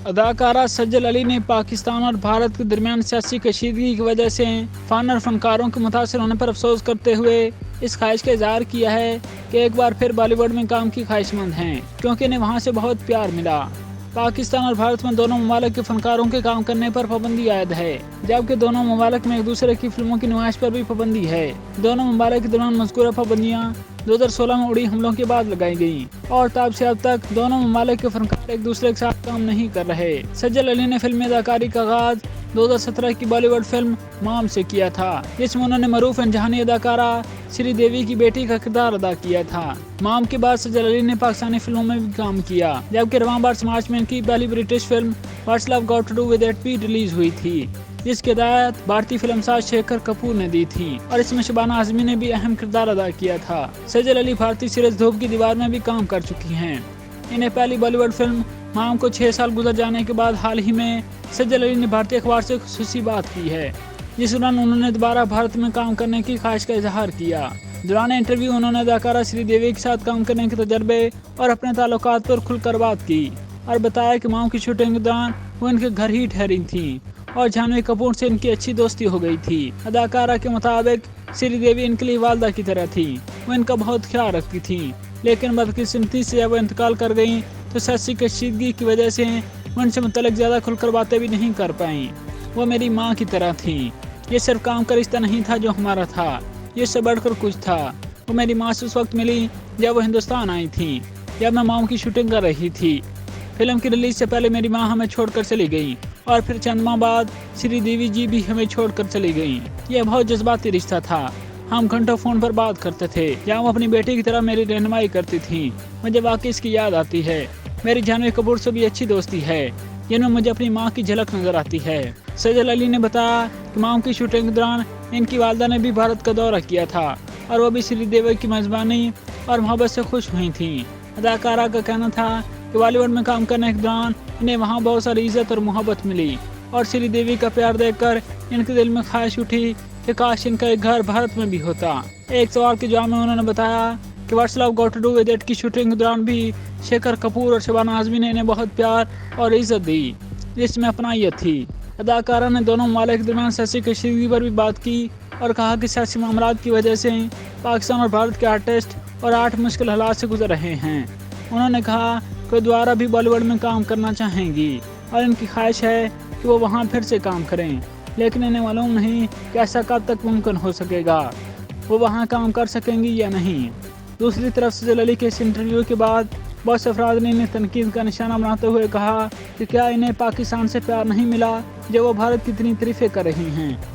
اداکارہ سجل علی نے پاکستان اور بھارت کے درمیان سیاسی کشیدگی کی وجہ سے فن اور فنکاروں کے متاثر ہونے پر افسوس کرتے ہوئے اس خواہش کا اظہار کیا ہے کہ ایک بار پھر بالی ووڈ میں کام کی خواہش مند ہیں کیونکہ انہیں وہاں سے بہت پیار ملا۔ پاکستان اور بھارت میں دونوں ممالک کے فنکاروں کے کام کرنے پر پابندی عائد ہے، جبکہ دونوں ممالک میں ایک دوسرے کی فلموں کی نمائش پر بھی پابندی ہے۔ دونوں ممالک کے درمیان مذکورہ پابندیاں 2016 میں اڑی حملوں کے بعد لگائی گئیں اور تب سے اب تک دونوں ممالک کے فنکار ایک دوسرے کے ساتھ کام نہیں کر رہے۔ سجل علی نے فلمی اداکاری کا آغاز 2017 کی بالی ووڈ فلم مام سے کیا تھا، جس میں انہوں نے معروف جہانی اداکارہ سری دیوی کی بیٹی کا کردار ادا کیا تھا۔ مام کے بعد سجل علی نے پاکستانی فلموں میں بھی کام کیا، جبکہ رواں برس مارچ میں ان کی پہلی British film What's Love Got to Do with It بھی ریلیز ہوئی تھی، جس کی ہدایت بھارتی فلم ساز شیکھر کپور نے دی تھی اور اس میں شبانہ اعظمی نے بھی اہم کردار ادا کیا تھا۔ سجل علی بھارتی سیریز دھوپ کی دیوار میں بھی کام کر چکی ہیں۔ انہیں پہلی بالی ووڈ فلم مام کو 6 سال گزر جانے کے بعد حال ہی میں سجل علی نے بھارتی اخبار سے خصوصی بات کی ہے، جس دوران انہوں نے دوبارہ بھارت میں کام کرنے کی خواہش کا اظہار کیا۔ دوران انٹرویو انہوں نے اداکارہ سری دیوی کے ساتھ کام کرنے کے تجربے اور اپنے تعلقات پر کھل کر بات کی اور بتایا کہ مام کی شوٹنگ کے دوران وہ ان کے گھر ہی ٹھہری تھیں اور جھانوی کپور سے ان کی اچھی دوستی ہو گئی تھی۔ اداکارہ کے مطابق سری دیوی ان کے لیے والدہ کی طرح تھی، وہ ان کا بہت خیال رکھتی تھیں، لیکن بدقسمتی سے جب وہ انتقال کر گئیں تو سیاسی کشیدگی کی وجہ سے وہ ان سے متعلق زیادہ کھل کر باتیں بھی نہیں کر پائیں۔ وہ میری ماں کی طرح تھیں، یہ صرف کام کا رشتہ نہیں تھا جو ہمارا تھا، یہ اس سے بڑھ کر کچھ تھا۔ وہ میری ماں سے اس وقت ملی جب وہ ہندوستان آئی تھیں، جب میں مام کی شوٹنگ کر رہی تھی۔ فلم کی ریلیز سے پہلے میری ماں ہمیں چھوڑ کر چلی گئی اور پھر چند ماہ بعد سری دیوی جی بھی ہمیں چھوڑ کر چلی گئیں۔ یہ بہت جذباتی رشتہ تھا، ہم گھنٹوں فون پر بات کرتے تھے جہاں وہ اپنی بیٹی کی طرح میری رہنمائی کرتی تھیں۔ مجھے واقعی اس کی یاد آتی ہے۔ میری جھانوی کپور سے بھی اچھی دوستی ہے، جن میں مجھے اپنی ماں کی جھلک نظر آتی ہے۔ سجل علی نے بتایا کہ مام کی شوٹنگ کے دوران ان کی والدہ نے بھی بھارت کا دورہ کیا تھا اور وہ بھی سری دیوی کی میزبانی اور محبت سے خوش ہوئی تھیں۔ اداکارہ کا کہنا تھا کہ بالی ووڈ میں کام کرنے کے دوران انہیں وہاں بہت ساری عزت اور محبت ملی اور سری دیوی کا پیار دیکھ کر ان کے دل میں خواہش اٹھی کہ کاش ان کا ایک گھر بھارت میں بھی ہوتا۔ ایک سوال کے جواب میں انہوں نے بتایا کہ What's Love Got to Do with It کی شوٹنگ کے دوران بھی شیکھر کپور اور شبانہ اعظمی نے انہیں بہت پیار اور عزت دی، جس میں اپنائیت تھی۔ اداکارہ نے دونوں ممالک کے درمیان سیاسی کشیدگی پر بھی بات کی اور کہا کہ سیاسی معاملات کی وجہ سے پاکستان اور بھارت کے آرٹسٹ اور آرٹ مشکل حالات سے گزر رہے ہیں۔ انہوں نے کہا کہ وہ دوبارہ بھی بالی ووڈ میں کام کرنا چاہیں گی اور ان کی خواہش ہے کہ وہ وہاں پھر سے کام کریں، لیکن انہیں معلوم نہیں کہ ایسا کب تک ممکن ہو سکے گا، وہ وہاں کام کر سکیں گی یا نہیں۔ دوسری طرف سجل علی کے اس انٹرویو کے بعد بہت سے افراد نے انہیں تنقید کا نشانہ بناتے ہوئے کہا کہ کیا انہیں پاکستان سے پیار نہیں ملا جو وہ بھارت کی اتنی تعریفیں کر رہی ہیں۔